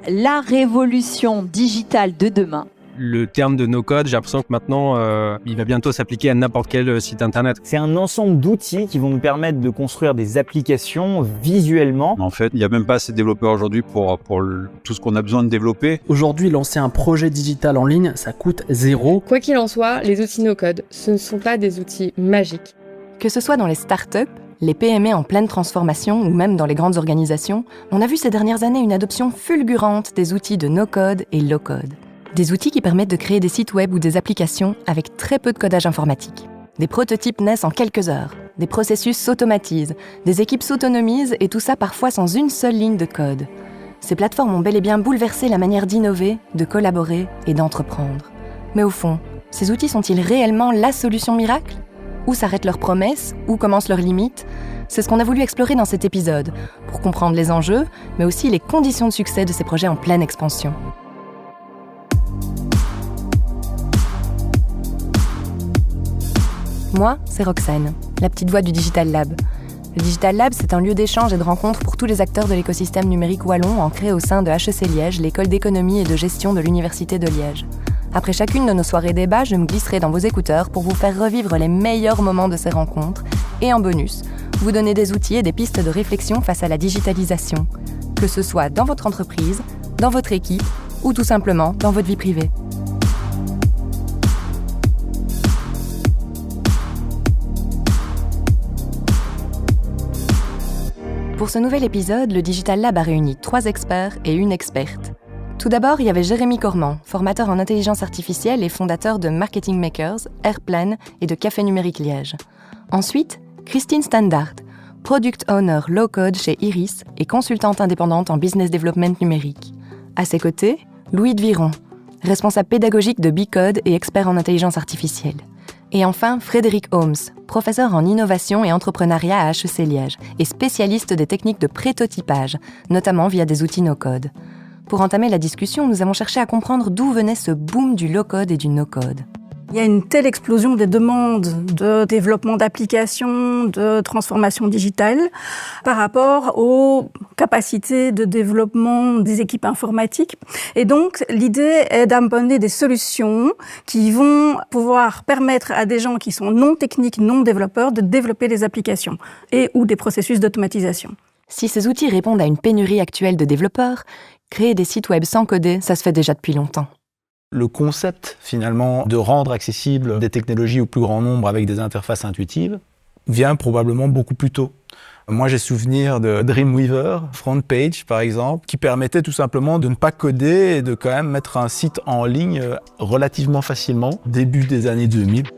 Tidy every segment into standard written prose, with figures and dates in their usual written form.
la révolution digitale de demain. Le terme de no-code, j'ai l'impression que maintenant, il va bientôt s'appliquer à n'importe quel site internet. C'est un ensemble d'outils qui vont nous permettre de construire des applications visuellement. En fait, il n'y a même pas assez de développeurs aujourd'hui pour tout ce qu'on a besoin de développer. Aujourd'hui, lancer un projet digital en ligne, ça coûte 0. Quoi qu'il en soit, les outils no-code, ce ne sont pas des outils magiques. Que ce soit dans les startups, les PME en pleine transformation ou même dans les grandes organisations, on a vu ces dernières années une adoption fulgurante des outils de no-code et low-code. Des outils qui permettent de créer des sites web ou des applications avec très peu de codage informatique. Des prototypes naissent en quelques heures, des processus s'automatisent, des équipes s'autonomisent et tout ça parfois sans une seule ligne de code. Ces plateformes ont bel et bien bouleversé la manière d'innover, de collaborer et d'entreprendre. Mais au fond, ces outils sont-ils réellement la solution miracle ? Où s'arrêtent leurs promesses ? Où commencent leurs limites ? C'est ce qu'on a voulu explorer dans cet épisode, pour comprendre les enjeux, mais aussi les conditions de succès de ces projets en pleine expansion. Moi, c'est Roxane, la petite voix du Digital Lab. Le Digital Lab, c'est un lieu d'échange et de rencontre pour tous les acteurs de l'écosystème numérique wallon ancré au sein de HEC Liège, l'école d'économie et de gestion de l'Université de Liège. Après chacune de nos soirées débats, je me glisserai dans vos écouteurs pour vous faire revivre les meilleurs moments de ces rencontres et en bonus, vous donner des outils et des pistes de réflexion face à la digitalisation, que ce soit dans votre entreprise, dans votre équipe ou tout simplement dans votre vie privée. Pour ce nouvel épisode, le Digital Lab a réuni 3 experts et une experte. Tout d'abord, il y avait Jérémy Cormand, formateur en intelligence artificielle et fondateur de Marketing Makers, Airplan et de Café Numérique Liège. Ensuite, Christine Standard, Product Owner Low Code chez Iris et consultante indépendante en Business Development numérique. À ses côtés, Louis Dviron, responsable pédagogique de Bicode et expert en intelligence artificielle. Et enfin, Frédéric Holmes, professeur en innovation et entrepreneuriat à HEC Liège et spécialiste des techniques de prototypage, notamment via des outils no-code. Pour entamer la discussion, nous avons cherché à comprendre d'où venait ce boom du low-code et du no-code. Il y a une telle explosion des demandes de développement d'applications, de transformation digitale par rapport aux capacités de développement des équipes informatiques. Et donc, l'idée est d'amener des solutions qui vont pouvoir permettre à des gens qui sont non techniques, non développeurs, de développer des applications et ou des processus d'automatisation. Si ces outils répondent à une pénurie actuelle de développeurs, créer des sites web sans coder, ça se fait déjà depuis longtemps. Le concept, finalement, de rendre accessibles des technologies au plus grand nombre avec des interfaces intuitives vient probablement beaucoup plus tôt. Moi, j'ai souvenir de Dreamweaver, FrontPage, par exemple, qui permettait tout simplement de ne pas coder et de quand même mettre un site en ligne relativement facilement, début des années 2000.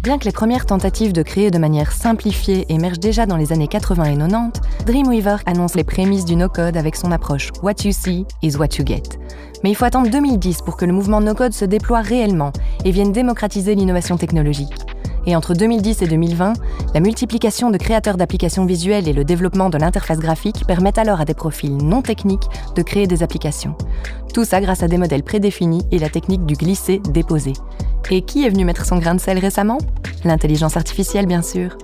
Bien que les premières tentatives de créer de manière simplifiée émergent déjà dans les années 80 et 90, Dreamweaver annonce les prémices du no-code avec son approche « What you see is what you get ». Mais il faut attendre 2010 pour que le mouvement no-code se déploie réellement et vienne démocratiser l'innovation technologique. Et entre 2010 et 2020, la multiplication de créateurs d'applications visuelles et le développement de l'interface graphique permettent alors à des profils non techniques de créer des applications. Tout ça grâce à des modèles prédéfinis et la technique du glisser-déposer. Et qui est venu mettre son grain de sel récemment ? L'intelligence artificielle, bien sûr.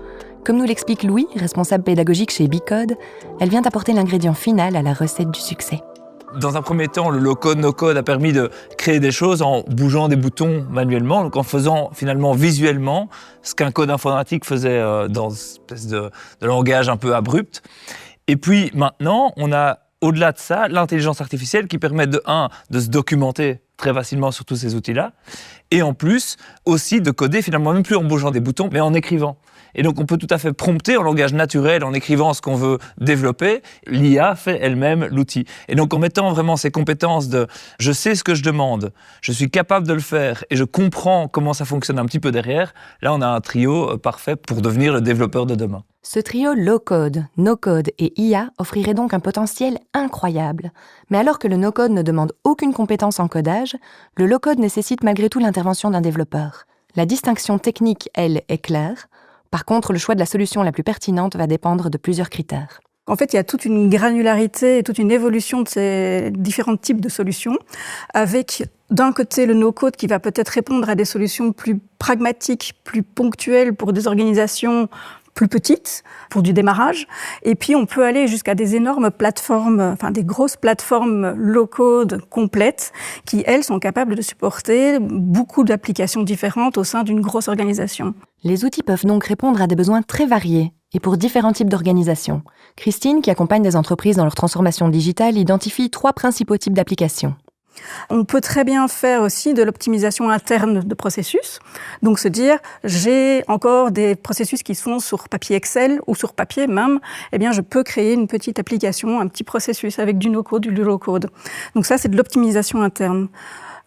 Comme nous l'explique Louis, responsable pédagogique chez Bicode, elle vient apporter l'ingrédient final à la recette du succès. Dans un premier temps, le low-code, no-code a permis de créer des choses en bougeant des boutons manuellement, donc en faisant finalement visuellement ce qu'un code informatique faisait dans une espèce de langage un peu abrupt. Et puis maintenant, on a au-delà de ça l'intelligence artificielle qui permet de se documenter très facilement sur tous ces outils-là, et en plus aussi de coder finalement même plus en bougeant des boutons, mais en écrivant. Et donc on peut tout à fait prompter en langage naturel, en écrivant ce qu'on veut développer. L'IA fait elle-même l'outil. Et donc en mettant vraiment ces compétences de « je sais ce que je demande, je suis capable de le faire et je comprends comment ça fonctionne un petit peu derrière », là on a un trio parfait pour devenir le développeur de demain. Ce trio low-code, no-code et IA offrirait donc un potentiel incroyable. Mais alors que le no-code ne demande aucune compétence en codage, le low-code nécessite malgré tout l'intervention d'un développeur. La distinction technique, elle, est claire. Par contre, le choix de la solution la plus pertinente va dépendre de plusieurs critères. En fait, il y a toute une granularité et toute une évolution de ces différents types de solutions, avec d'un côté le no-code qui va peut-être répondre à des solutions plus pragmatiques, plus ponctuelles pour des organisations plus petites pour du démarrage. Et puis, on peut aller jusqu'à des énormes plateformes, enfin des grosses plateformes low-code complètes qui, elles, sont capables de supporter beaucoup d'applications différentes au sein d'une grosse organisation. Les outils peuvent donc répondre à des besoins très variés et pour différents types d'organisations. Christine, qui accompagne des entreprises dans leur transformation digitale, identifie 3 principaux types d'applications. On peut très bien faire aussi de l'optimisation interne de processus. Donc se dire, j'ai encore des processus qui sont sur papier Excel ou sur papier même, eh bien je peux créer une petite application, un petit processus avec du no-code, du low-code. Donc ça, c'est de l'optimisation interne.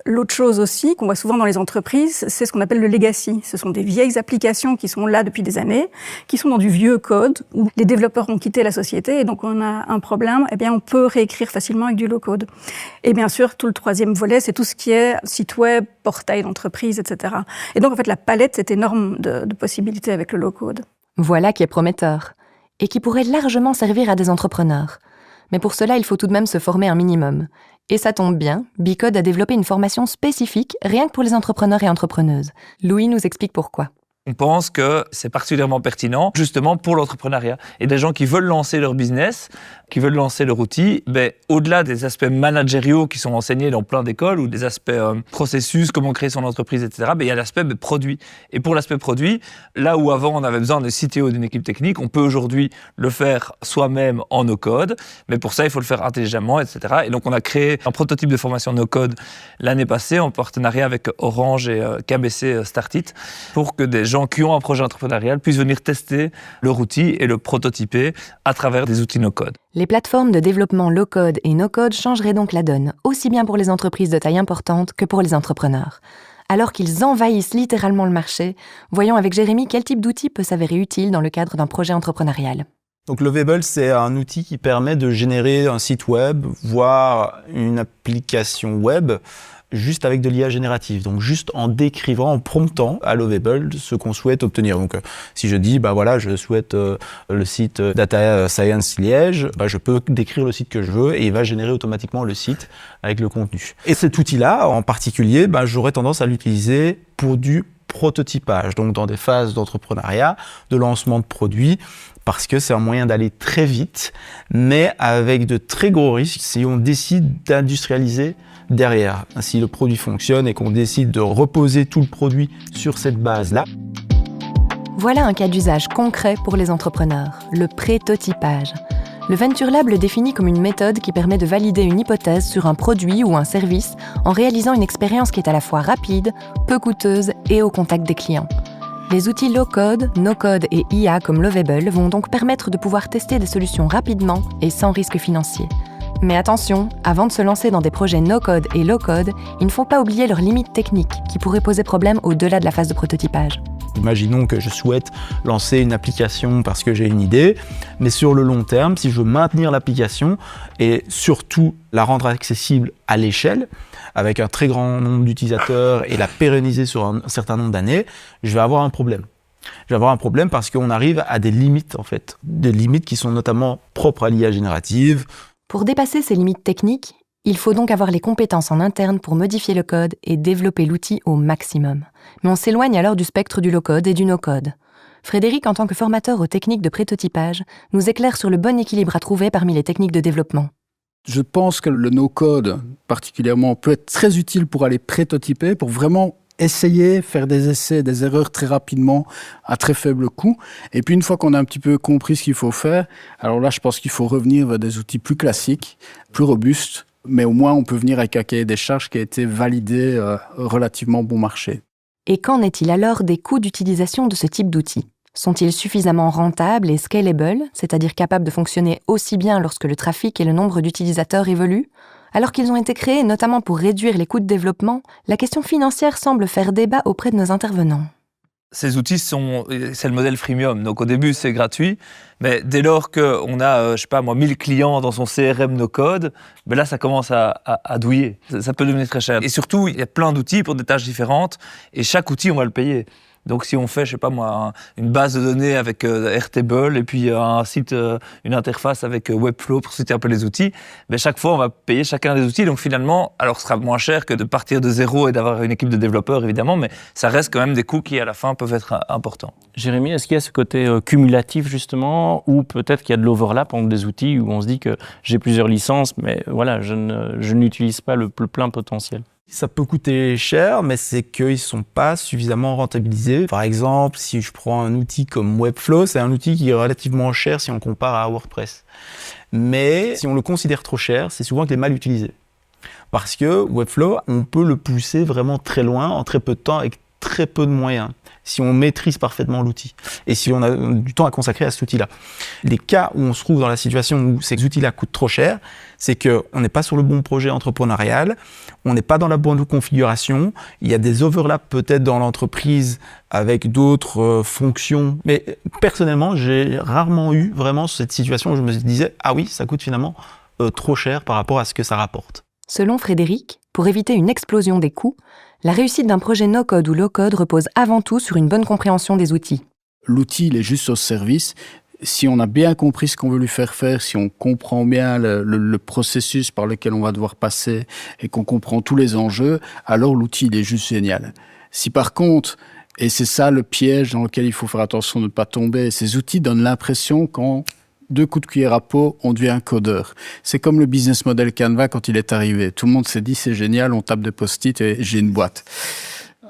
L'autre chose aussi qu'on voit souvent dans les entreprises, c'est ce qu'on appelle le legacy. Ce sont des vieilles applications qui sont là depuis des années, qui sont dans du vieux code, où les développeurs ont quitté la société et donc on a un problème, eh bien on peut réécrire facilement avec du low-code. Et bien sûr, tout le troisième volet, c'est tout ce qui est site web, portail d'entreprise, etc. Et donc en fait, la palette est énorme de possibilités avec le low-code. Voilà qui est prometteur et qui pourrait largement servir à des entrepreneurs. Mais pour cela, il faut tout de même se former un minimum. Et ça tombe bien, B-Code a développé une formation spécifique rien que pour les entrepreneurs et entrepreneuses. Louis nous explique pourquoi. On pense que c'est particulièrement pertinent justement pour l'entrepreneuriat. Et des gens qui veulent lancer leur business, qui veulent lancer leur outil, au-delà des aspects managériaux qui sont enseignés dans plein d'écoles ou des aspects processus, comment créer son entreprise, etc., il y a l'aspect produit. Et pour l'aspect produit, là où avant on avait besoin de CTO d'une équipe technique, on peut aujourd'hui le faire soi-même en no-code, mais pour ça il faut le faire intelligemment, etc. Et donc on a créé un prototype de formation no-code l'année passée en partenariat avec Orange et KBC Startit pour que des gens qui ont un projet entrepreneurial puissent venir tester leur outil et le prototyper à travers des outils no-code. Les plateformes de développement low-code et no-code changeraient donc la donne, aussi bien pour les entreprises de taille importante que pour les entrepreneurs. Alors qu'ils envahissent littéralement le marché, voyons avec Jérémy quel type d'outil peut s'avérer utile dans le cadre d'un projet entrepreneurial. Donc Lovable, c'est un outil qui permet de générer un site web, voire une application web, juste avec de l'IA générative, donc juste en décrivant, en promptant à Lovable ce qu'on souhaite obtenir. Donc si je dis, je souhaite le site Data Science Liège, je peux décrire le site que je veux et il va générer automatiquement le site avec le contenu. Et cet outil-là, en particulier, j'aurais tendance à l'utiliser pour du prototypage, donc dans des phases d'entrepreneuriat, de lancement de produits, parce que c'est un moyen d'aller très vite, mais avec de très gros risques si on décide d'industrialiser derrière. Si le produit fonctionne et qu'on décide de reposer tout le produit sur cette base-là. Voilà un cas d'usage concret pour les entrepreneurs, le prétotypage. Le Venture Lab le définit comme une méthode qui permet de valider une hypothèse sur un produit ou un service en réalisant une expérience qui est à la fois rapide, peu coûteuse et au contact des clients. Les outils low-code, no-code et IA comme Lovable vont donc permettre de pouvoir tester des solutions rapidement et sans risque financier. Mais attention, avant de se lancer dans des projets no-code et low-code, il ne faut pas oublier leurs limites techniques qui pourraient poser problème au-delà de la phase de prototypage. Imaginons que je souhaite lancer une application parce que j'ai une idée, mais sur le long terme, si je veux maintenir l'application et surtout la rendre accessible à l'échelle, avec un très grand nombre d'utilisateurs et la pérenniser sur un certain nombre d'années, je vais avoir un problème. Je vais avoir un problème parce qu'on arrive à des limites, en fait. Des limites qui sont notamment propres à l'IA générative. Pour dépasser ces limites techniques, il faut donc avoir les compétences en interne pour modifier le code et développer l'outil au maximum. Mais on s'éloigne alors du spectre du low-code et du no-code. Frédéric, en tant que formateur aux techniques de prétotypage, nous éclaire sur le bon équilibre à trouver parmi les techniques de développement. Je pense que le no-code, particulièrement, peut être très utile pour aller prétotyper, pour vraiment essayer, faire des essais, des erreurs très rapidement, à très faible coût. Et puis, une fois qu'on a un petit peu compris ce qu'il faut faire, alors là, je pense qu'il faut revenir vers des outils plus classiques, plus robustes, mais au moins, on peut venir avec un cahier des charges qui a été validé relativement bon marché. Et qu'en est-il alors des coûts d'utilisation de ce type d'outils ? Sont-ils suffisamment rentables et scalable, c'est-à-dire capables de fonctionner aussi bien lorsque le trafic et le nombre d'utilisateurs évoluent ? Alors qu'ils ont été créés notamment pour réduire les coûts de développement, la question financière semble faire débat auprès de nos intervenants. Ces outils c'est le modèle freemium. Donc au début, c'est gratuit. Mais dès lors qu'on a, 1000 clients dans son CRM no-code, là, ça commence à douiller. Ça peut devenir très cher. Et surtout, il y a plein d'outils pour des tâches différentes. Et chaque outil, on va le payer. Donc si on fait, je sais pas moi, une base de données avec Airtable et puis un site, une interface avec Webflow pour citer un peu les outils, mais chaque fois on va payer chacun des outils. Donc finalement, alors ce sera moins cher que de partir de zéro et d'avoir une équipe de développeurs évidemment, mais ça reste quand même des coûts qui à la fin peuvent être importants. Jérémy, est-ce qu'il y a ce côté cumulatif justement, ou peut-être qu'il y a de l'overlap entre des outils où on se dit que j'ai plusieurs licences, mais voilà, je n'utilise pas le plein potentiel? Ça peut coûter cher, mais c'est qu'ils ne sont pas suffisamment rentabilisés. Par exemple, si je prends un outil comme Webflow, c'est un outil qui est relativement cher si on le compare à WordPress. Mais si on le considère trop cher, c'est souvent qu'il est mal utilisé. Parce que Webflow, on peut le pousser vraiment très loin en très peu de temps avec très peu de moyens, si on maîtrise parfaitement l'outil et si on a du temps à consacrer à cet outil-là. Les cas où on se trouve dans la situation où ces outils-là coûtent trop cher, c'est qu'on n'est pas sur le bon projet entrepreneurial, on n'est pas dans la bonne configuration, il y a des overlaps peut-être dans l'entreprise avec d'autres fonctions. Mais personnellement, j'ai rarement eu vraiment cette situation où je me disais « Ah oui, ça coûte finalement trop cher par rapport à ce que ça rapporte ». Selon Frédéric, pour éviter une explosion des coûts, la réussite d'un projet no-code ou low-code repose avant tout sur une bonne compréhension des outils. L'outil, il est juste au service. Si on a bien compris ce qu'on veut lui faire faire, si on comprend bien le processus par lequel on va devoir passer et qu'on comprend tous les enjeux, alors l'outil, il est juste génial. Si par contre, et c'est ça le piège dans lequel il faut faire attention de ne pas tomber, ces outils donnent l'impression qu'en 2 coups de cuillère à peau, on devient un codeur. C'est comme le business model Canva quand il est arrivé. Tout le monde s'est dit, c'est génial, on tape des post-it et j'ai une boîte.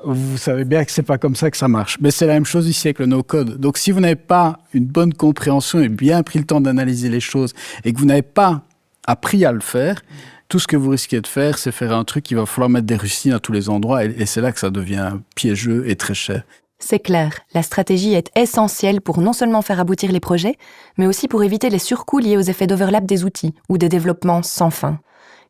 Vous savez bien que c'est pas comme ça que ça marche. Mais c'est la même chose ici avec le no-code. Donc, si vous n'avez pas une bonne compréhension et bien pris le temps d'analyser les choses et que vous n'avez pas appris à le faire, tout ce que vous risquez de faire, c'est faire un truc qui va falloir mettre des rustines à tous les endroits et c'est là que ça devient piégeux et très cher. C'est clair, la stratégie est essentielle pour non seulement faire aboutir les projets, mais aussi pour éviter les surcoûts liés aux effets d'overlap des outils ou des développements sans fin.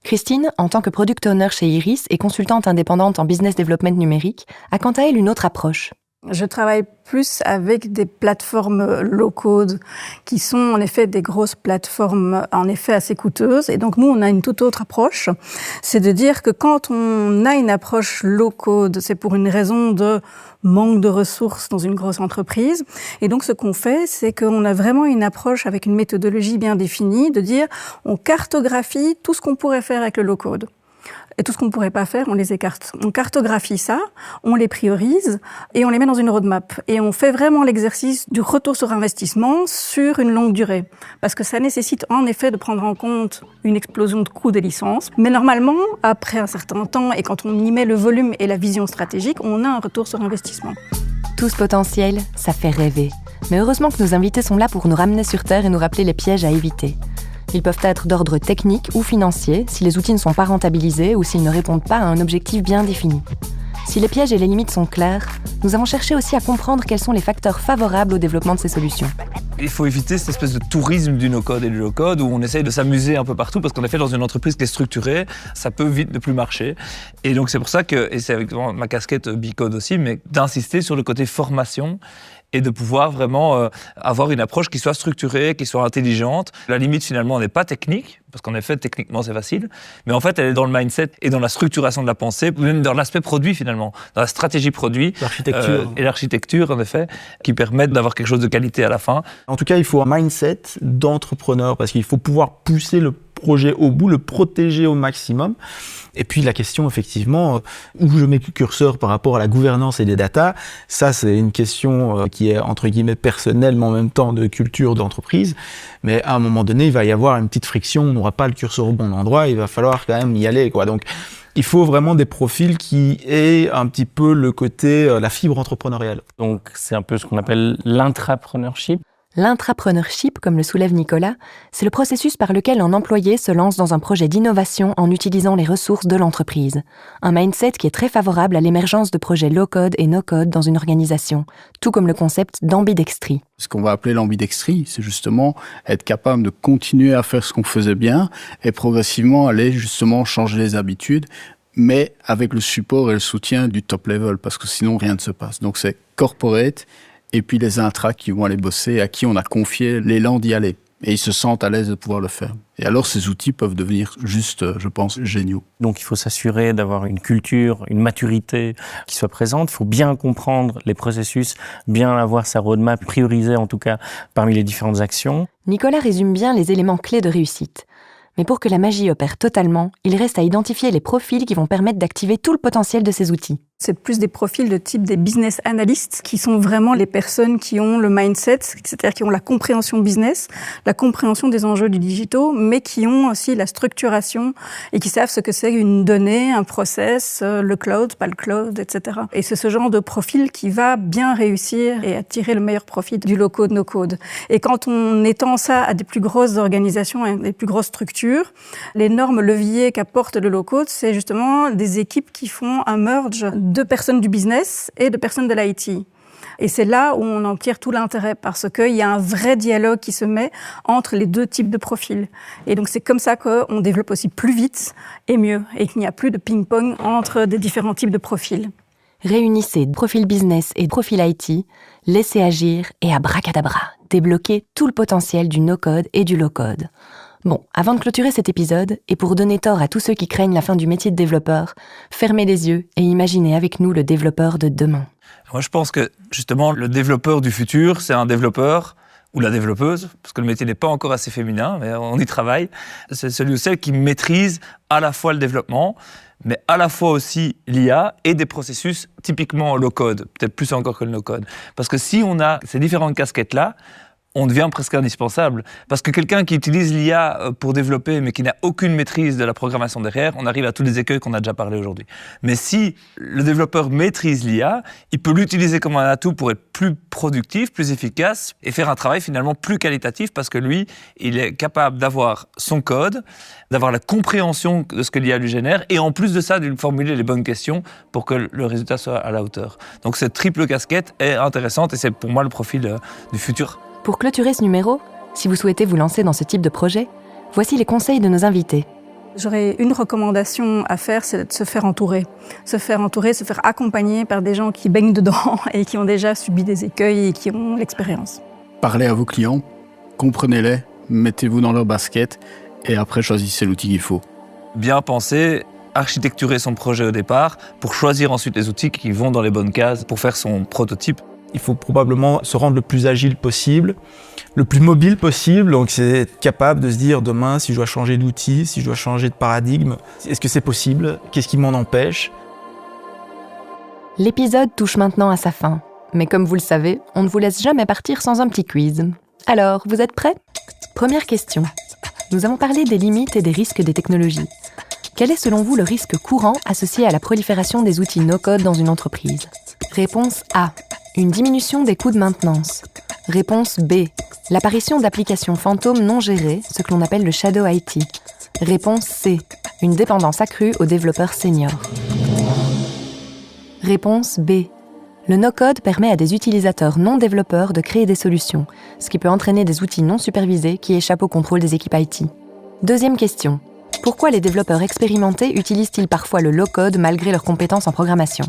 Christine, en tant que product owner chez Iris et consultante indépendante en business development numérique, a quant à elle une autre approche. Je travaille plus avec des plateformes low-code qui sont en effet des grosses plateformes en effet assez coûteuses. Et donc nous, on a une toute autre approche. C'est de dire que quand on a une approche low-code, c'est pour une raison de manque de ressources dans une grosse entreprise. Et donc ce qu'on fait, c'est qu'on a vraiment une approche avec une méthodologie bien définie, de dire on cartographie tout ce qu'on pourrait faire avec le low-code. Et tout ce qu'on ne pourrait pas faire, on les écarte. On cartographie ça, on les priorise et on les met dans une roadmap. Et on fait vraiment l'exercice du retour sur investissement sur une longue durée. Parce que ça nécessite en effet de prendre en compte une explosion de coûts des licences. Mais normalement, après un certain temps et quand on y met le volume et la vision stratégique, on a un retour sur investissement. Tout ce potentiel, ça fait rêver. Mais heureusement que nos invités sont là pour nous ramener sur Terre et nous rappeler les pièges à éviter. Ils peuvent être d'ordre technique ou financier si les outils ne sont pas rentabilisés ou s'ils ne répondent pas à un objectif bien défini. Si les pièges et les limites sont clairs, nous avons cherché aussi à comprendre quels sont les facteurs favorables au développement de ces solutions. Il faut éviter cette espèce de tourisme du no-code et du low-code où on essaye de s'amuser un peu partout parce qu'en effet, dans une entreprise qui est structurée, ça peut vite ne plus marcher. Et donc c'est pour ça que, et c'est avec ma casquette Bicode aussi, mais d'insister sur le côté formation et de pouvoir vraiment avoir une approche qui soit structurée, qui soit intelligente. La limite, finalement, n'est pas technique, parce qu'en effet, techniquement, c'est facile, mais en fait, elle est dans le mindset et dans la structuration de la pensée, même dans l'aspect produit, finalement, dans la stratégie produit. L'architecture. Et l'architecture, en effet, qui permettent d'avoir quelque chose de qualité à la fin. En tout cas, il faut un mindset d'entrepreneur, parce qu'il faut pouvoir pousser le projet au bout, le protéger au maximum. Et puis la question, effectivement, où je mets le curseur par rapport à la gouvernance et des data, ça c'est une question qui est entre guillemets personnelle, mais en même temps de culture d'entreprise. Mais à un moment donné, il va y avoir une petite friction, on n'aura pas le curseur au bon endroit, il va falloir quand même y aller, quoi. Donc il faut vraiment des profils qui aient un petit peu le côté, la fibre entrepreneuriale. Donc c'est un peu ce qu'on appelle l'intrapreneurship. L'intrapreneurship, comme le soulève Nicolas, c'est le processus par lequel un employé se lance dans un projet d'innovation en utilisant les ressources de l'entreprise. Un mindset qui est très favorable à l'émergence de projets low-code et no-code dans une organisation, tout comme le concept d'ambidextrie. Ce qu'on va appeler l'ambidextrie, c'est justement être capable de continuer à faire ce qu'on faisait bien et progressivement aller justement changer les habitudes, mais avec le support et le soutien du top level, parce que sinon rien ne se passe. Donc c'est corporate, et puis les intras qui vont aller bosser, à qui on a confié l'élan d'y aller. et ils se sentent à l'aise de pouvoir le faire. Et alors, ces outils peuvent devenir juste, je pense, géniaux. Donc il faut s'assurer d'avoir une culture, une maturité qui soit présente. Il faut bien comprendre les processus, bien avoir sa roadmap priorisée en tout cas parmi les différentes actions. Nicolas résume bien les éléments clés de réussite. Mais pour que la magie opère totalement, il reste à identifier les profils qui vont permettre d'activer tout le potentiel de ces outils. C'est plus des profils de type des business analysts qui sont vraiment les personnes qui ont le mindset, c'est-à-dire qui ont la compréhension business, la compréhension des enjeux du digitaux, mais qui ont aussi la structuration et qui savent ce que c'est une donnée, un process, le cloud, pas le cloud, etc. Et c'est ce genre de profil qui va bien réussir et attirer le meilleur profit du low-code, no-code. Et quand on étend ça à des plus grosses organisations et des plus grosses structures, l'énorme levier qu'apporte le low-code, c'est justement des équipes qui font un merge de personnes du business et de personnes de l'IT. Et c'est là où on en tire tout l'intérêt, parce qu'il y a un vrai dialogue qui se met entre les deux types de profils. Et donc c'est comme ça qu'on développe aussi plus vite et mieux, et qu'il n'y a plus de ping-pong entre des différents types de profils. Réunissez profil business et profil IT, laissez agir et abracadabra, débloquez tout le potentiel du no-code et du low-code. Bon, avant de clôturer cet épisode, et pour donner tort à tous ceux qui craignent la fin du métier de développeur, fermez les yeux et imaginez avec nous le développeur de demain. Moi, je pense que, justement, le développeur du futur, c'est un développeur ou la développeuse, parce que le métier n'est pas encore assez féminin, mais on y travaille. C'est celui ou celle qui maîtrise à la fois le développement, mais à la fois aussi l'IA et des processus typiquement low-code, peut-être plus encore que le no-code. Parce que si on a ces différentes casquettes-là, on devient presque indispensable. Parce que quelqu'un qui utilise l'IA pour développer, mais qui n'a aucune maîtrise de la programmation derrière, on arrive à tous les écueils qu'on a déjà parlé aujourd'hui. Mais si le développeur maîtrise l'IA, il peut l'utiliser comme un atout pour être plus productif, plus efficace, et faire un travail finalement plus qualitatif, parce que lui, il est capable d'avoir son code, d'avoir la compréhension de ce que l'IA lui génère, et en plus de ça, de lui formuler les bonnes questions pour que le résultat soit à la hauteur. Donc cette triple casquette est intéressante, et c'est pour moi le profil du futur. Pour clôturer ce numéro, si vous souhaitez vous lancer dans ce type de projet, voici les conseils de nos invités. J'aurais une recommandation à faire, c'est de se faire entourer. Se faire entourer, se faire accompagner par des gens qui baignent dedans et qui ont déjà subi des écueils et qui ont l'expérience. Parlez à vos clients, comprenez-les, mettez-vous dans leur basket et après choisissez l'outil qu'il faut. Bien penser, architecturer son projet au départ pour choisir ensuite les outils qui vont dans les bonnes cases pour faire son prototype. Il faut probablement se rendre le plus agile possible, le plus mobile possible. Donc c'est être capable de se dire demain, si je dois changer d'outil, si je dois changer de paradigme, est-ce que c'est possible? Qu'est-ce qui m'en empêche? L'épisode touche maintenant à sa fin. Mais comme vous le savez, on ne vous laisse jamais partir sans un petit quiz. Alors, vous êtes prêts? Première question. Nous avons parlé des limites et des risques des technologies. Quel est selon vous le risque courant associé à la prolifération des outils no-code dans une entreprise? Réponse A. Une diminution des coûts de maintenance. Réponse B. L'apparition d'applications fantômes non gérées, ce que l'on appelle le shadow IT. Réponse C. Une dépendance accrue aux développeurs seniors. Réponse B. Le no-code permet à des utilisateurs non développeurs de créer des solutions, ce qui peut entraîner des outils non supervisés qui échappent au contrôle des équipes IT. Deuxième question. Pourquoi les développeurs expérimentés utilisent-ils parfois le low-code malgré leurs compétences en programmation?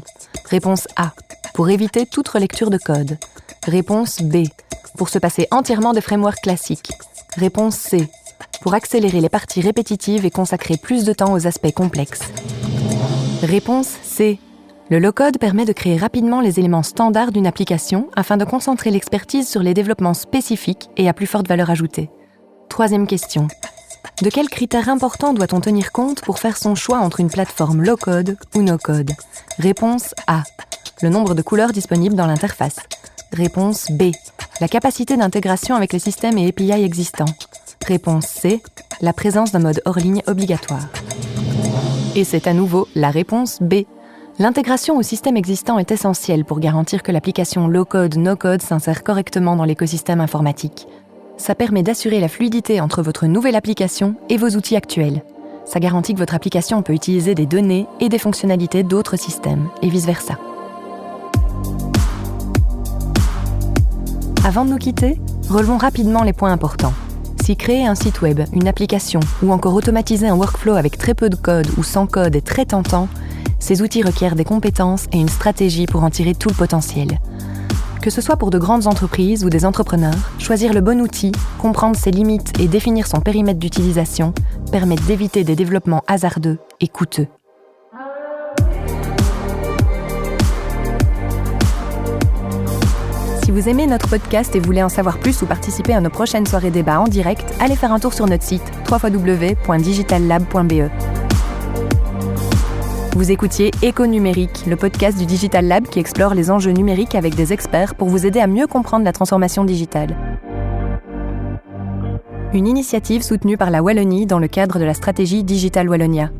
Réponse A. Pour éviter toute relecture de code. Réponse B. Pour se passer entièrement des frameworks classiques. Réponse C. Pour accélérer les parties répétitives et consacrer plus de temps aux aspects complexes. Réponse C. Le low-code permet de créer rapidement les éléments standards d'une application afin de concentrer l'expertise sur les développements spécifiques et à plus forte valeur ajoutée. Troisième question. De quels critères importants doit-on tenir compte pour faire son choix entre une plateforme low-code ou no-code? Réponse A. Le nombre de couleurs disponibles dans l'interface. Réponse B. La capacité d'intégration avec les systèmes et API existants. Réponse C. La présence d'un mode hors ligne obligatoire. Et c'est à nouveau la réponse B. L'intégration au système existant est essentielle pour garantir que l'application low-code, no-code s'insère correctement dans l'écosystème informatique. Ça permet d'assurer la fluidité entre votre nouvelle application et vos outils actuels. Ça garantit que votre application peut utiliser des données et des fonctionnalités d'autres systèmes, et vice-versa. Avant de nous quitter, relevons rapidement les points importants. Si créer un site web, une application ou encore automatiser un workflow avec très peu de code ou sans code est très tentant, ces outils requièrent des compétences et une stratégie pour en tirer tout le potentiel. Que ce soit pour de grandes entreprises ou des entrepreneurs, choisir le bon outil, comprendre ses limites et définir son périmètre d'utilisation permet d'éviter des développements hasardeux et coûteux. Si vous aimez notre podcast et voulez en savoir plus ou participer à nos prochaines soirées débats en direct, allez faire un tour sur notre site www.digitallab.be. Vous écoutiez Éco-numérique, le podcast du Digital Lab qui explore les enjeux numériques avec des experts pour vous aider à mieux comprendre la transformation digitale. Une initiative soutenue par la Wallonie dans le cadre de la stratégie Digital Wallonia.